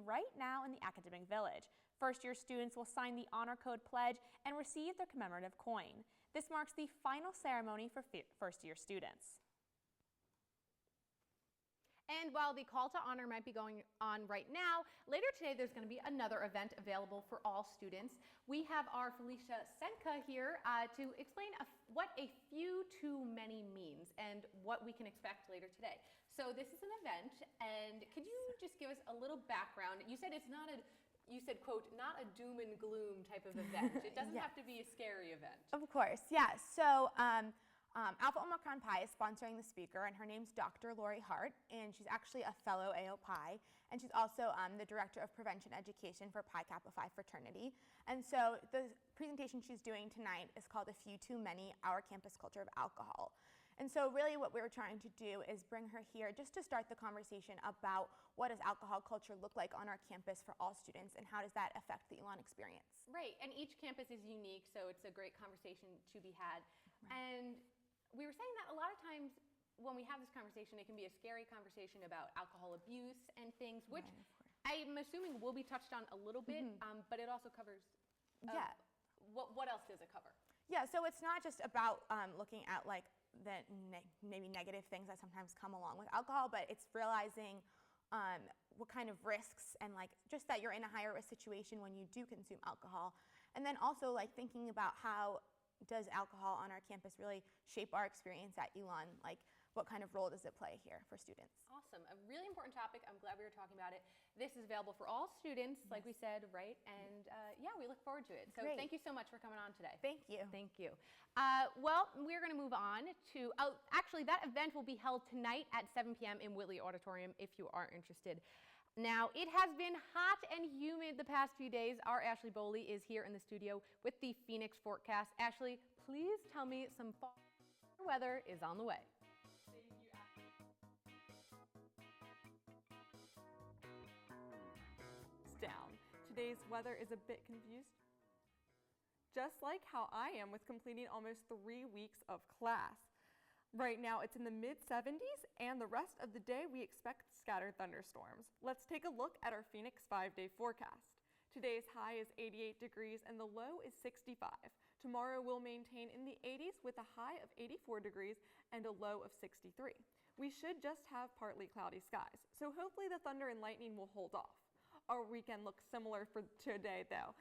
right now in the Academic Village. First-year students will sign the Honor Code Pledge and receive their commemorative coin. This marks the final ceremony for first-year students. And while the call to honor might be going on right now, later today there's going to be another event available for all students. We have our Felicia Senka here to explain what a few too many means and what we can expect later today. So this is an event, and could you just give us a little background? You said it's not a, you said, quote, not a doom and gloom type of event. It doesn't have to be a scary event. Of course, yeah. So Alpha Omicron Pi is sponsoring the speaker, and her name's Dr. Lori Hart, and she's actually a fellow AOPi, and she's also the Director of Prevention Education for Pi Kappa Phi Fraternity. And so the presentation she's doing tonight is called A Few Too Many, Our Campus Culture of Alcohol. And so really what we were trying to do is bring her here just to start the conversation about what does alcohol culture look like on our campus for all students, and how does that affect the ELN experience. Right, and each campus is unique, so it's a great conversation to be had. Right. And we were saying that a lot of times when we have this conversation, it can be a scary conversation about alcohol abuse and things, which I'm assuming will be touched on a little bit, but it also covers, what else does it cover? Yeah, so it's not just about looking at like the maybe negative things that sometimes come along with alcohol, but it's realizing what kind of risks and like just that you're in a higher risk situation when you do consume alcohol. And then also like thinking about how does alcohol on our campus really shape our experience at ELN? Like, what kind of role does it play here for students? Awesome, a really important topic. I'm glad we were talking about it. This is available for all students, like we said, right? And yeah, we look forward to it. So thank you so much for coming on today. Thank you. Thank you. Well, we're gonna move on to, actually that event will be held tonight at 7 p.m. in Whitley Auditorium if you are interested. Now, it has been hot and humid the past few days. Our Ashley Boley is here in the studio with the Phoenix forecast. Ashley, please tell me some fall weather is on the way. Thank you, Ashley. Down. Today's weather is a bit confused. Just like how I am with completing almost 3 weeks of class. Right now it's in the mid-70s, and the rest of the day we expect scattered thunderstorms. Let's take a look at our Phoenix 5-day forecast. Today's high is 88 degrees and the low is 65. Tomorrow we'll maintain in the 80s with a high of 84 degrees and a low of 63. We should just have partly cloudy skies, so hopefully the thunder and lightning will hold off. Our weekend looks similar for today though.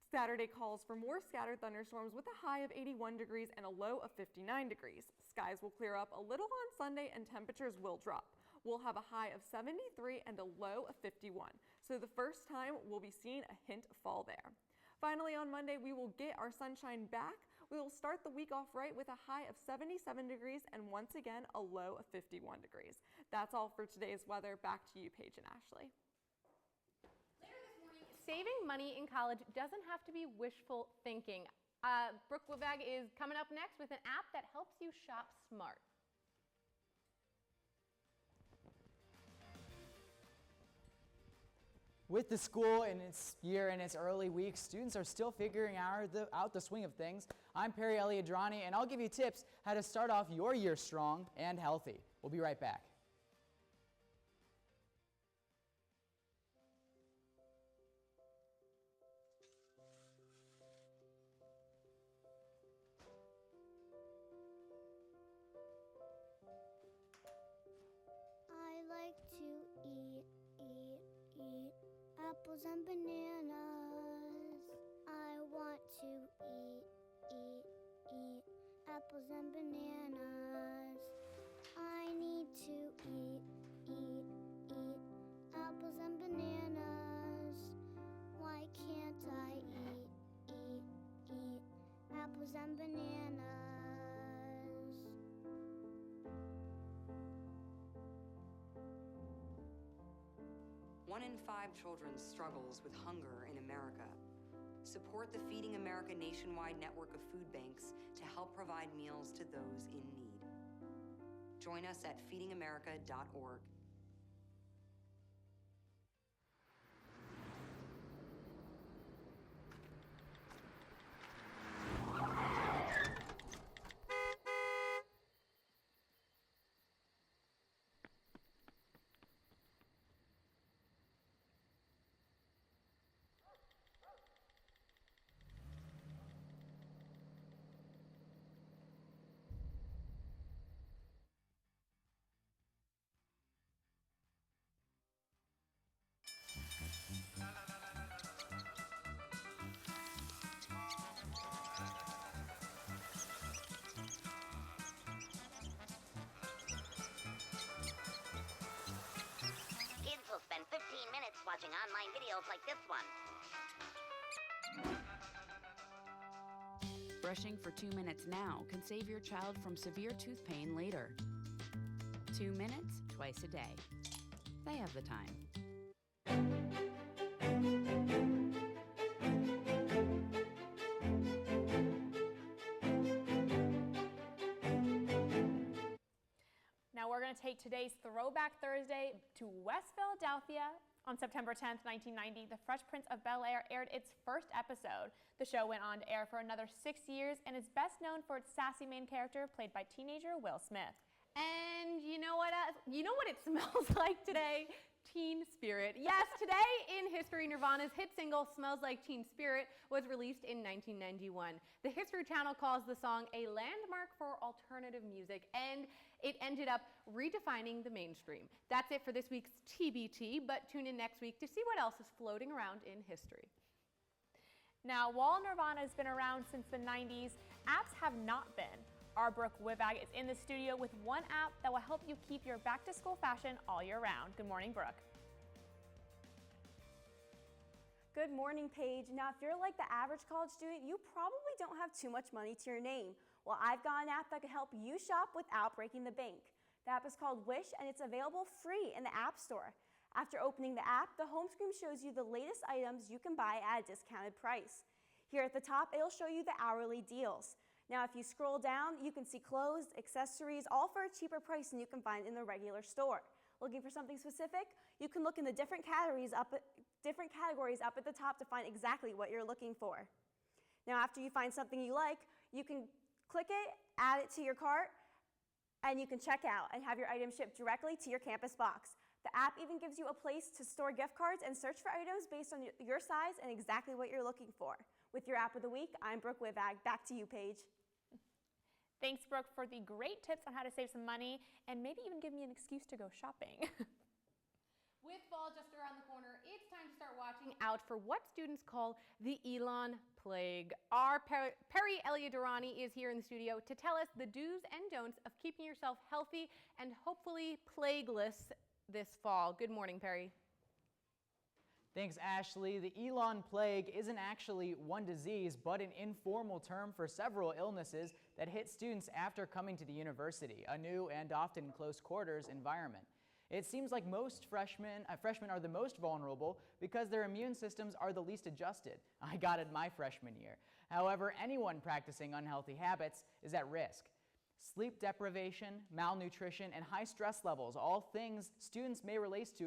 Saturday calls for more scattered thunderstorms with a high of 81 degrees and a low of 59 degrees. Skies will clear up a little on Sunday and temperatures will drop. We'll have a high of 73 and a low of 51. So the first time we'll be seeing a hint of fall there. Finally, on Monday, we will get our sunshine back. We will start the week off right with a high of 77 degrees and once again a low of 51 degrees. That's all for today's weather. Back to you, Paige and Ashley. Saving money in college doesn't have to be wishful thinking. Brooke Wivag is coming up next with an app that helps you shop smart. With the school in its year in its early weeks, students are still figuring out the swing of things. I'm Perry Eliodrani, and I'll give you tips how to start off your year strong and healthy. We'll be right back. I like to eat apples and bananas. I want to eat apples and bananas. I need to eat apples and bananas. Why can't I eat apples and bananas? 1 in 5 children struggles with hunger in America. Support the Feeding America nationwide network of food banks to help provide meals to those in need. Join us at feedingamerica.org. watching online videos like this one. Brushing for 2 minutes now can save your child from severe tooth pain later. 2 minutes twice a day. They have the time. Now we're going to take today's Throwback Thursday to West Philadelphia. On September 10th, 1990, The Fresh Prince of Bel-Air aired its first episode. The show went on to air for another 6 years and is best known for its sassy main character played by teenager Will Smith. And you know what it smells like today? Teen Spirit. Yes, today in history, Nirvana's hit single Smells Like Teen Spirit was released in 1991. The History Channel calls the song a landmark for alternative music, and it ended up redefining the mainstream. That's it for this week's TBT, but tune in next week to see what else is floating around in history. Now, while Nirvana has been around since the 90s, apps have not been. Our Brooke Wivag is in the studio with one app that will help you keep your back-to-school fashion all year round. Good morning, Brooke. Good morning, Paige. Now, if you're like the average college student, you probably don't have too much money to your name. Well, I've got an app that can help you shop without breaking the bank. The app is called Wish, and it's available free in the App Store. After opening the app, the home screen shows you the latest items you can buy at a discounted price. Here at the top, it'll show you the hourly deals. Now, if you scroll down, you can see clothes, accessories, all for a cheaper price than you can find in the regular store. Looking for something specific? You can look in the different categories up at the top to find exactly what you're looking for. Now, after you find something you like, you can click it, add it to your cart, and you can check out and have your item shipped directly to your campus box. The app even gives you a place to store gift cards and search for items based on your size and exactly what you're looking for. With your app of the week, I'm Brooke Wivag. Back to you, Paige. Thanks, Brooke, for the great tips on how to save some money and maybe even give me an excuse to go shopping. With fall just around the corner, it's time to start watching out for what students call the ELN plague. Our Perry Eliadarani is here in the studio to tell us the do's and don'ts of keeping yourself healthy and hopefully plagueless this fall. Good morning, Perry. Thanks, Ashley. The ELN plague isn't actually one disease, but an informal term for several illnesses that hit students after coming to the university, a new and often close quarters environment. It seems like most freshmen are the most vulnerable because their immune systems are the least adjusted. I got it my freshman year. However, anyone practicing unhealthy habits is at risk. Sleep deprivation, malnutrition, and high stress levels, all things students may relate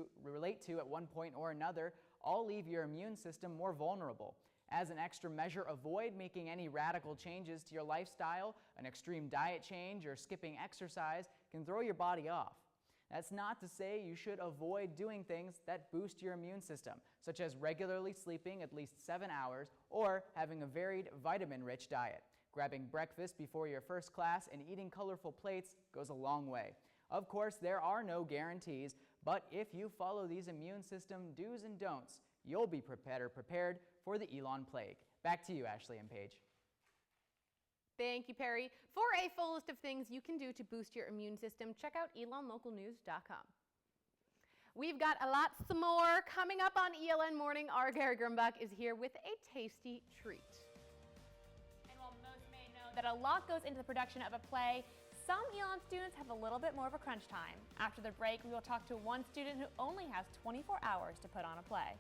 to at one point or another, all leave your immune system more vulnerable. As an extra measure, avoid making any radical changes to your lifestyle. An extreme diet change or skipping exercise can throw your body off. That's not to say you should avoid doing things that boost your immune system, such as regularly sleeping at least 7 hours or having a varied vitamin-rich diet. Grabbing breakfast before your first class and eating colorful plates goes a long way. Of course, there are no guarantees, but if you follow these immune system do's and don'ts, you'll be prepared for the ELN plague. Back to you, Ashley and Paige. Thank you, Perry. For a full list of things you can do to boost your immune system, check out elonlocalnews.com. We've got a lot some more coming up on ELN Morning. Our Gary Grumbach is here with a tasty treat. And while most may know that a lot goes into the production of a play, some ELN students have a little bit more of a crunch time. After the break, we will talk to one student who only has 24 hours to put on a play.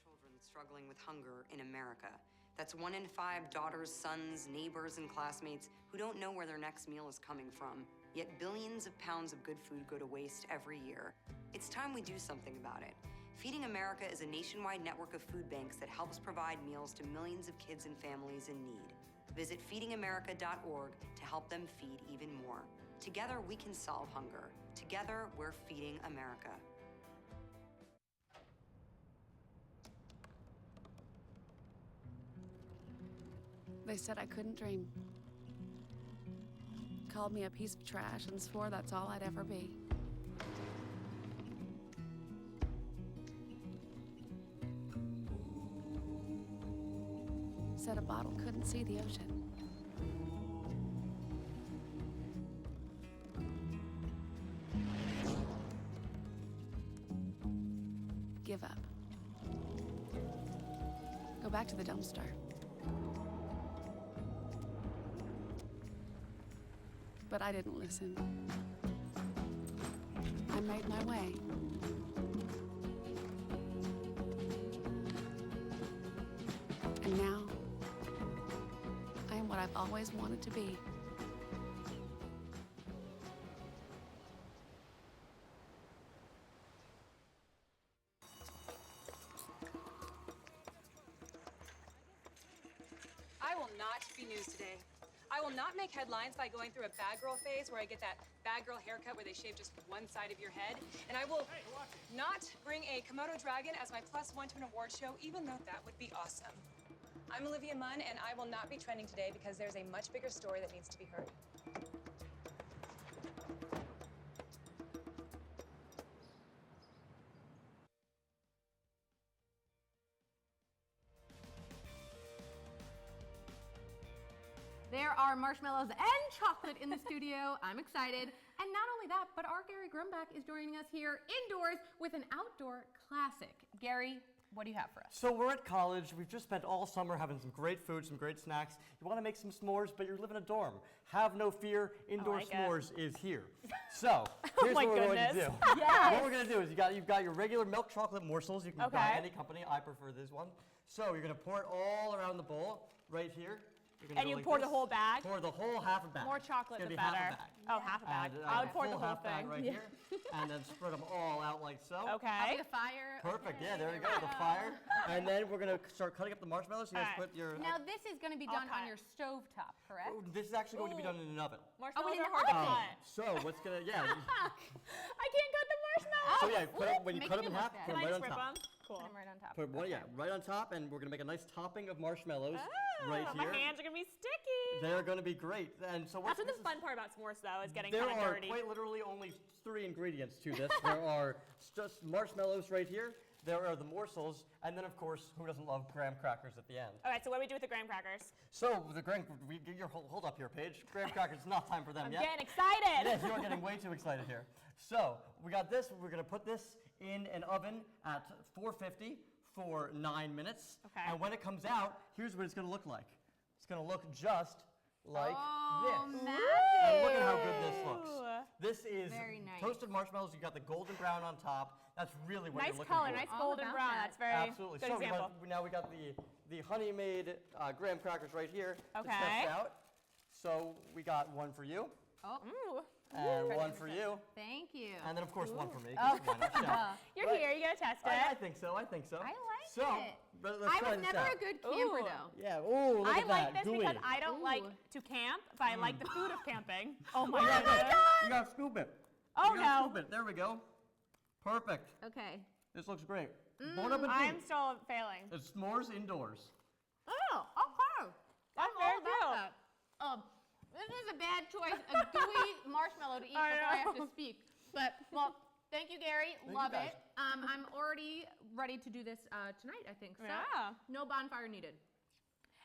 Children struggling with hunger in America. That's 1 in 5 daughters, sons, neighbors, and classmates who don't know where their next meal is coming from. Yet billions of pounds of good food go to waste every year. It's time we do something about it. Feeding America is a nationwide network of food banks that helps provide meals to millions of kids and families in need. Visit feedingamerica.org to help them feed even more. Together, we can solve hunger. Together, we're feeding America. They said I couldn't dream. Called me a piece of trash and swore that's all I'd ever be. Said a bottle couldn't see the ocean. give up. Go back to the dumpster. But I didn't listen. I made my way. And now, I am what I've always wanted to be. I will not be news today. I will not make headlines by going through a bad girl phase where I get that bad girl haircut where they shave just one side of your head. And I will not bring a Komodo dragon as my +1 to an award show, even though that would be awesome. I'm Olivia Munn, and I will not be trending today because there's a much bigger story that needs to be heard. There are marshmallows and chocolate in the studio. I'm excited. And not only that, but our Gary Grumback is joining us here indoors with an outdoor classic. Gary, what do you have for us? So we're at college. We've just spent all summer having some great food, some great snacks. You want to make some s'mores, but you live in a dorm. Have no fear, indoor s'mores is here. So here's what we're going to do. Yes. What we're going to do is you've got your regular milk chocolate morsels. You can buy any company. I prefer this one. So you're going to pour it all around the bowl right here. And you pour the whole bag? Pour the whole half a bag. More chocolate, the be better. Half a bag. Oh, half a bag. And, I would pour the whole half bag thing. right here, and then spread them all out like so. I'll Okay. be the fire. Perfect. Yeah, there you go. The fire, and then we're gonna start cutting up the marshmallows. You guys All right. put your. Now this is going to be done cut on it. your stove top, correct? This is actually going to be done in an oven. Marshmallows in are the hard to oven. cut. So what's gonna I can't cut the marshmallows. So yeah, when you Make cut it them in look half, bad. put Can them I right on just rip top. them? Cool. Put 'em right on top. Put one, yeah, right on top, and we're gonna make a nice topping of marshmallows right My here. hands are gonna be sticky. They're gonna be great. And so That's what the fun part about s'mores, though, is getting There kind of are dirty. quite literally only 3 ingredients to this. There are just marshmallows right here. There are the morsels, and then of course, who doesn't love graham crackers at the end? Okay, so what do we do with the graham crackers? So the graham, hold up here, Paige. Graham crackers, it's not time for them I'm yet. getting excited. Yes, you're getting way too excited here. So we got this. We're gonna put this in an oven at 450 for 9 minutes. Okay. And when it comes out, here's what it's gonna look like. It's gonna look just like this. Magic. And look at how good this looks. This is Very nice. toasted marshmallows. You got the golden brown on top. That's really what Nice you're looking color, for. nice All golden about brown. that. That's very Absolutely. good So example. now we got the honey-made graham crackers right here to Okay. test out. So we got one for you, Oh, Ooh. and one for you, thank you. and then of course one for me. 'cause why not? Yeah. You're Right. here. You gotta test it. I think so. I think so. I like so, it. let's I try was this never out. a good camper, Ooh. though. Yeah. Ooh, look I at like that. this Gooey. because I don't like Ooh. to camp, but I like the food of camping. Oh my god. You gotta scoop it. Oh You gotta no. Scoop it. There we go. Perfect. Okay. This looks great. Bon appetit. I'm still failing. It's s'mores indoors. Oh, okay. That's I'm very all about cool. that. This is a bad choice, a gooey marshmallow to eat I before I have to know. speak. But, well, thank you, Gary. you, Love guys. it. I'm already ready to do this tonight, I think. So, Yeah. no bonfire needed.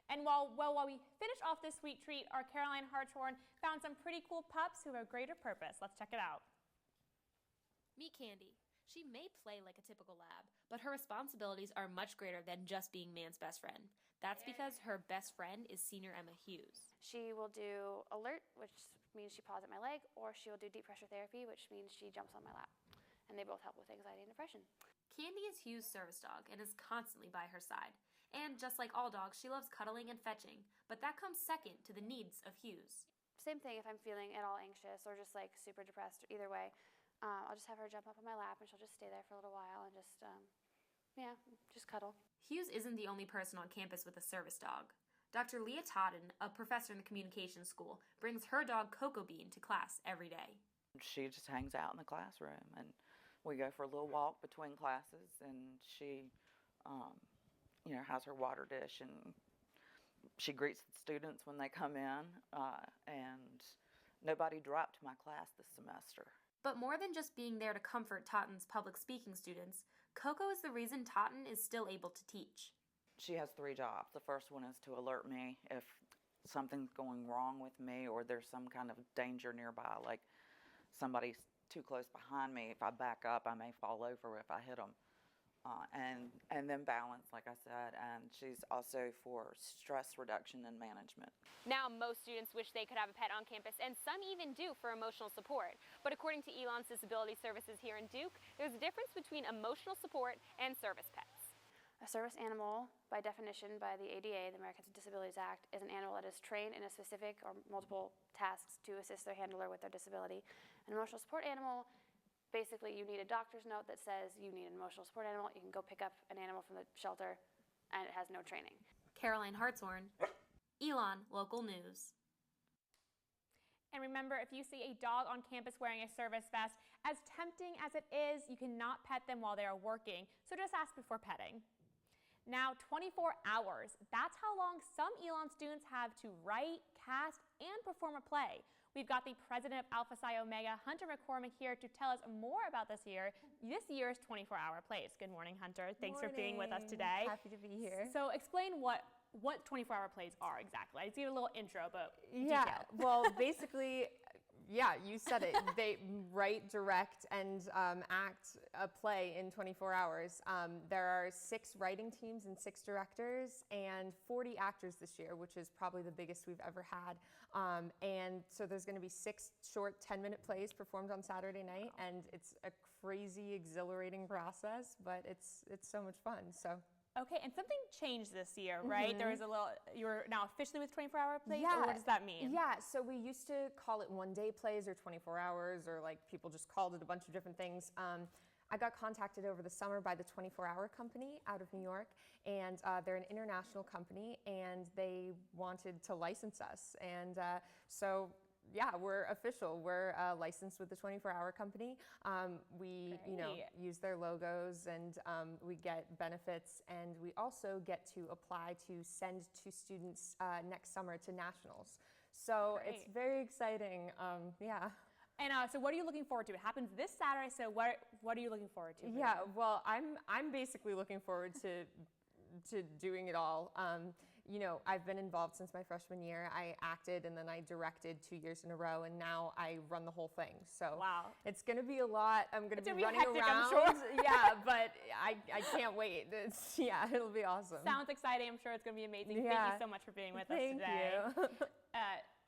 And while we finish off this sweet treat, our Caroline Hartshorn found some pretty cool pups who have a greater purpose. Let's check it out. Meet Candy. She may play like a typical lab, but her responsibilities are much greater than just being Man's best friend. That's because her best friend is Senior Emma Hughes. She will do alert, which means she paws at my leg, or she will do deep pressure therapy, which means she jumps on my lap. And they both help with anxiety and depression. Candy is Hughes' service dog and is constantly by her side. And just like all dogs, she loves cuddling and fetching, but that comes second to the needs of Hughes. Same thing if I'm feeling at all anxious or just like super depressed, either way. I'll just have her jump up on my lap and she'll just stay there for a little while and just, just cuddle. Hughes isn't the only person on campus with a service dog. Dr. Leah Totten, a professor in the communications school, brings her dog Cocoa Bean to class every day. She just hangs out in the classroom, and we go for a little walk between classes, and she, has her water dish, and she greets the students when they come in, and nobody dropped my class this semester. But more than just being there to comfort Totten's public speaking students, Coco is the reason Totten is still able to teach. She has 3 jobs. The first one is to alert me if something's going wrong with me or there's some kind of danger nearby, like somebody's too close behind me. If I back up, I may fall over if I hit them. and then balance, like I said. And she's also for stress reduction and management. Now, most students wish they could have a pet on campus, and some even do for emotional support. But according to ELN's Disability Services here in Duke, there's a difference between emotional support and service pets. A service animal, by definition, by the ADA, the Americans with Disabilities Act, is an animal that is trained in a specific or multiple tasks to assist their handler with their disability. An emotional support animal, basically you need a doctor's note that says you need an emotional support animal. You can go pick up an animal from the shelter, and it has no training. Caroline Hartshorn, ELN Local News. And remember, if you see a dog on campus wearing a service vest, as tempting as it is, you cannot pet them while they are working, so just ask before petting. Now, 24 hours, that's how long some ELN students have to write, cast, and perform a play. We've got the president of Alpha Psi Omega, Hunter McCormick, here to tell us more about this year's 24-hour plays. Good morning, Hunter. Thanks for being with us today. Happy to be here. So explain what 24-hour plays are exactly. I see a little intro, but yeah, detail. well, basically, yeah, you said it. They write, direct, and act a play in 24 hours. There are 6 writing teams and 6 directors and 40 actors this year, which is probably the biggest we've ever had. And so there's going to be 6 short 10-minute plays performed on Saturday night, and it's a crazy, exhilarating process, but it's so much fun. So. Okay, and something changed this year, right? There was you're now officially with 24-hour plays, yeah. or what does that mean? Yeah, so we used to call it one-day plays or 24 hours, or like people just called it a bunch of different things. I got contacted over the summer by the 24-hour company out of New York, and they're an international company, and they wanted to license us. And so yeah, we're official. We're licensed with the 24-hour company. We, use their logos, and we get benefits, and we also get to apply to send 2 students next summer to nationals. So it's very exciting. Yeah. And so what are you looking forward to? It happens this Saturday, so what are you looking forward to? Yeah, well, I'm basically looking forward to doing it all. I've been involved since my freshman year. I acted and then I directed 2 years in a row, and now I run the whole thing. So wow, it's going to be a lot. I'm going to be running hectic, around. I'm sure. Yeah, but I can't wait. It'll be awesome. Sounds exciting. I'm sure it's going to be amazing. Yeah. Thank you so much for being with us today. Thank you.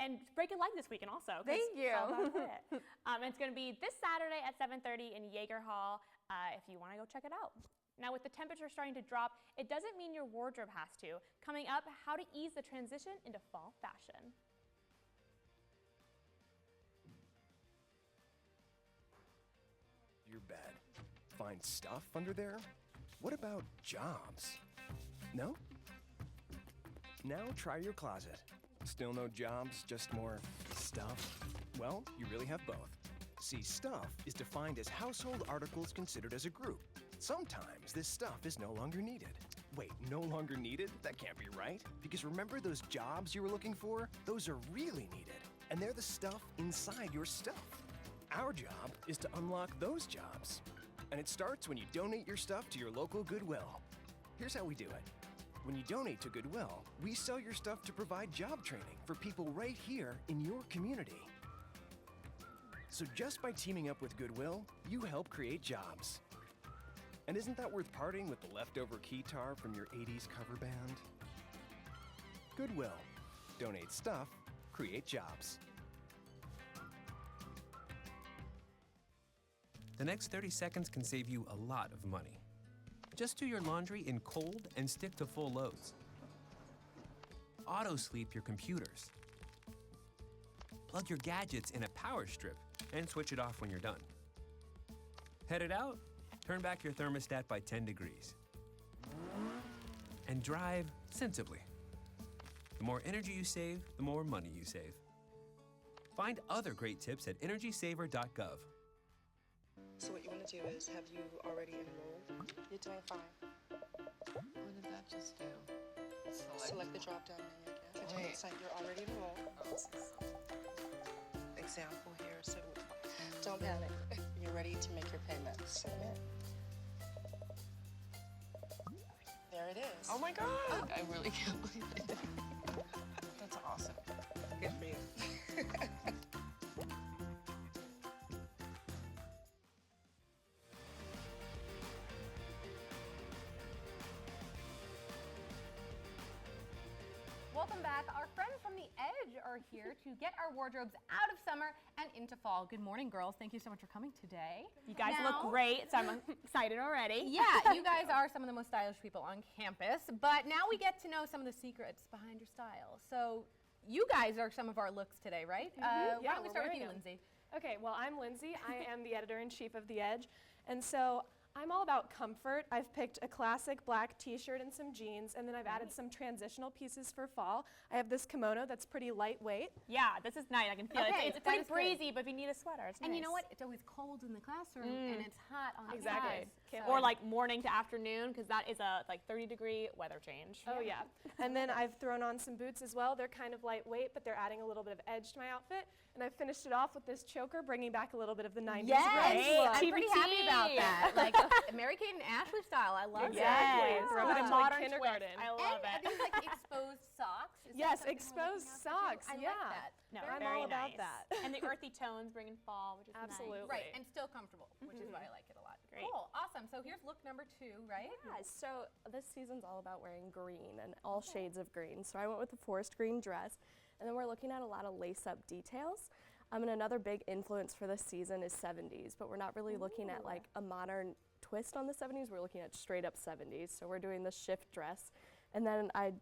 And break a leg this weekend also. Thank you. It's going to be this Saturday at 7:30 in Jaeger Hall if you want to go check it out. Now, with the temperature starting to drop, it doesn't mean your wardrobe has to. Coming up, how to ease the transition into fall fashion. Your bed. Find stuff under there? What about jobs? No? Now try your closet. Still no jobs, just more stuff? Well, you really have both. See, stuff is defined as household articles considered as a group. Sometimes this stuff is no longer needed. Wait, no longer needed? That can't be right. Because remember those jobs you were looking for? Those are really needed. And they're the stuff inside your stuff. Our job is to unlock those jobs. And it starts when you donate your stuff to your local Goodwill. Here's how we do it. When you donate to Goodwill, we sell your stuff to provide job training for people right here in your community. So just by teaming up with Goodwill, you help create jobs. And isn't that worth parting with the leftover keytar from your 80s cover band? Goodwill. Donate stuff, create jobs. The next 30 seconds can save you a lot of money. Just do your laundry in cold and stick to full loads. Auto-sleep your computers. Plug your gadgets in a power strip and switch it off when you're done. Headed out? Turn back your thermostat by 10 degrees. And drive sensibly. The more energy you save, the more money you save. Find other great tips at energysaver.gov. So what you want to do is, have you already enrolled? You're doing fine. What did that just do? Select the drop-down menu again. Wait. You're already enrolled. Example here, so don't panic. You're ready to make your payment. Submit. There it is. Oh my God! I really can't believe it. That's awesome. Good for you. are here to get our wardrobes out of summer and into fall. Good morning, girls. Thank you so much for coming today. You guys look great, so I'm excited already. Yeah, you guys are some of the most stylish people on campus, but now we get to know some of the secrets behind your style. So you guys are some of our looks today, right? Why don't we start with you, Lindsay? Okay, well, I'm Lindsay. I am the editor-in-chief of The Edge, and so I'm all about comfort. I've picked a classic black t-shirt and some jeans, and then I've added some transitional pieces for fall. I have this kimono that's pretty lightweight. Yeah, this is nice. I can feel it. It's pretty breezy, but if you need a sweater, it's And nice. you know what? It's always cold in the classroom, and it's hot on Exactly. campus. Or like morning to afternoon, because that is a like 30-degree weather change. Oh yeah. And then I've thrown on some boots as well. They're kind of lightweight, but they're adding a little bit of edge to my outfit. And I've finished it off with this choker, bringing back a little bit of the 90s grunge look. I'm pretty happy about that. Like Mary-Kate and Ashley style. I love Exactly. that. Throw it into like kindergarten. I love Are these like exposed socks? Is that Yes, something we're exposed looking out for socks. too? I Yeah. like that. No, I'm very all about nice. that. And the earthy tones bring in fall, which is Absolutely. nice. Right, and still comfortable, which is why I like it a lot. Great. Cool, awesome. So here's look number 2, right? Yeah, so this season's all about wearing green and all shades of green. So I went with a forest green dress, and then we're looking at a lot of lace-up details. And another big influence for this season is 70s, but we're not really looking at like a modern twist on the 70s. We're looking at straight up 70s. So we're doing the shift dress. And then I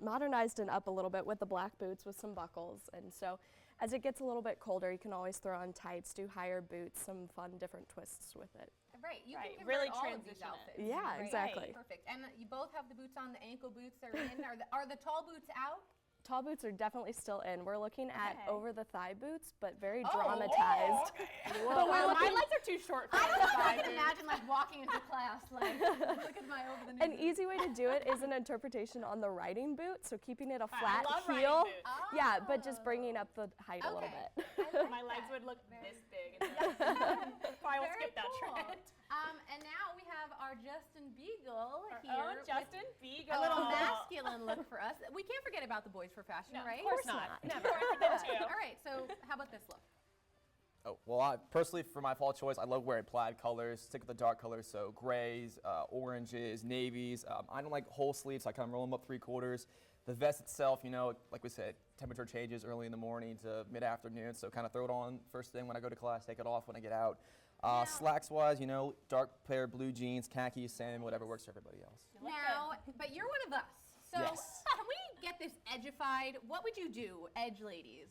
modernized it up a little bit with the black boots with some buckles. And so as it gets a little bit colder, you can always throw on tights, do higher boots, some fun different twists with it. Right, you Right, can really convert all of these transition it. outfits. Yeah, Right. exactly. Perfect. And you both have the boots on. The ankle boots are in. Are the tall boots out? Tall boots are definitely still in. We're looking at Okay. over the thigh boots, but very Oh, dramatized. But my legs are too short for I don't know if I thigh can boots. imagine like walking into class like, look at my over the knee. An easy way to do it is an interpretation on the riding boot, so keeping it a I flat love riding heel. boots. Yeah, but just bringing up the height a little bit. My legs would look this big. Probably won't Very skip that cool. trend. And now we have our Justin Beagle Our here. own with Justin Beagle. A little masculine look for us. We can't forget about the boys for fashion, No, right? of course not. Never. For them too. All right, so how about this look? Oh, well, personally, for my fall choice, I love wearing plaid colors, stick with the dark colors, so grays, oranges, navies. I don't like whole sleeves, so I kind of roll them up 3/4. The vest itself, you know, like we said, temperature changes early in the morning to mid-afternoon, so kind of throw it on first thing when I go to class, take it off when I get out. Slacks-wise, you know, dark pair of blue jeans, khakis, salmon, whatever works for everybody else. Now, but you're one of us. So Yes. can we get this edgified? What would you do, edge ladies?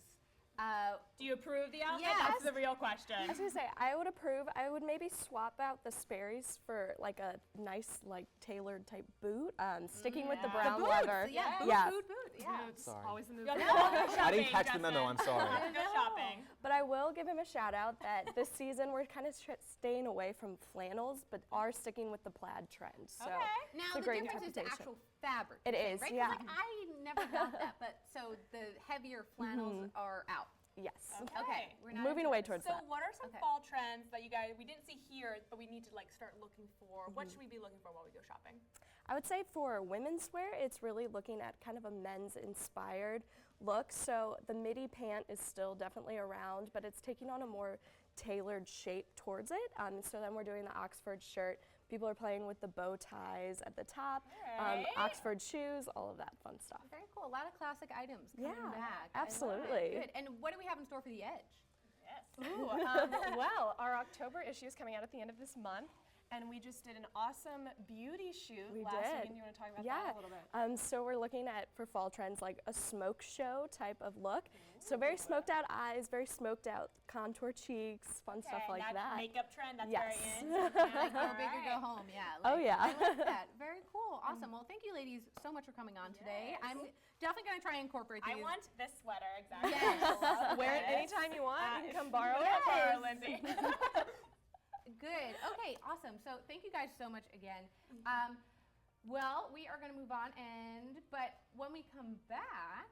Do you approve the outfit? Yes. That's the real question. I was gonna say, I would approve. I would maybe swap out the Sperry's for like a nice, like tailored type boot, sticking with the brown boots, leather. yeah, boot, yeah. Sorry. Always the move. I didn't catch the memo, I'm sorry. Go shopping. But I will give him a shout out that this season we're kind of staying away from flannels, but are sticking with the plaid trend. So Now it's a the great difference is the interpretation. actual fabric. It you say, is, right? 'Cause, yeah. Like, I never got that, but so the heavier flannels are out. Yes. Okay, we're not Moving away towards So that. what are some fall trends that you guys, we didn't see here, but we need to like start looking for? What should we be looking for while we go shopping? I would say for women's wear, it's really looking at kind of a men's inspired look. So the midi pant is still definitely around, but it's taking on a more tailored shape towards it. So then we're doing the Oxford shirt. People are playing with the bow ties at the top, Alright. Oxford shoes, all of that fun stuff. Very cool. A lot of classic items coming Yeah, back. I love it. absolutely. Good. And what do we have in store for the Edge? Ooh, well, our October issue is coming out at the end of this month, and we just did an awesome beauty shoot We last did. week. And you want to talk about Yeah. that a little bit? So we're looking at, for fall trends, like a smoke show type of look. So very smoked out eyes, very smoked out contour cheeks, fun stuff like that's that. makeup trend, that's Yes. very in. Like go big or go home, yeah. Oh, like- yeah. I like that. Very cool. Awesome. Well, thank you, ladies, so much for coming on today. I'm definitely going to try and incorporate these. I want this sweater, exactly. Yes. Wear it anytime you want. You can come borrow Yes. it. Borrow, Lindsay. Good. Okay, awesome. So thank you guys so much again. Well, we are going to move on, but when we come back,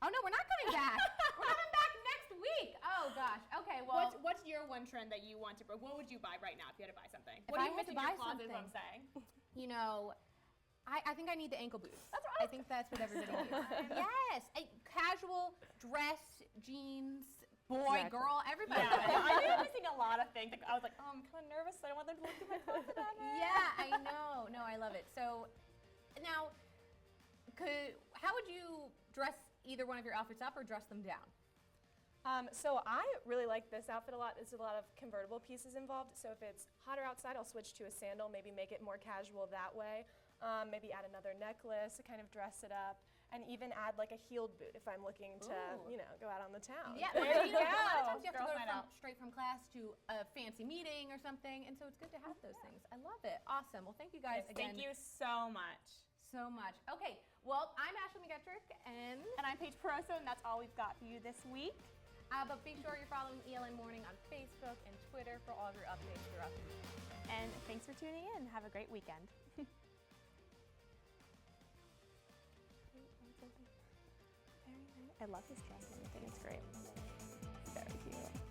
oh no, we're not coming back. We're coming back next week. Oh gosh. Okay. Well, What's your one trend that you want to bring? What would you buy right now if you had to buy something? If What do I you had miss to in your buy closet is what I'm something. saying? you know, I think I need the ankle boots. That's right. I think that's what everybody needs. Yes. Casual dress, jeans, boy, Exactly. girl, everybody. Yeah, I'm missing a lot of things. Like, I was like, oh, I'm kind of nervous. I don't want them to look through my closet on it. Yeah, I know. No, I love it. So now, how would you dress either one of your outfits up or dress them down? So I really like this outfit a lot. There's a lot of convertible pieces involved. So if it's hotter outside, I'll switch to a sandal, maybe make it more casual that way. Maybe add another necklace to kind of dress it up, and even add like a heeled boot if I'm looking to, go out on the town. Yeah, There you a lot of go. times you have to go straight from class to a fancy meeting or something, and so it's good to have those things. I love it. Awesome. Well, thank you guys again. Thank you so much. So much. Okay, well, I'm Ashley McGettrick, and I'm Paige Peroso, and that's all we've got for you this week. But be sure you're following ELN Morning on Facebook and Twitter for all of your updates throughout the week. And thanks for tuning in. Have a great weekend. I love this dress and everything. It's great. Very cute.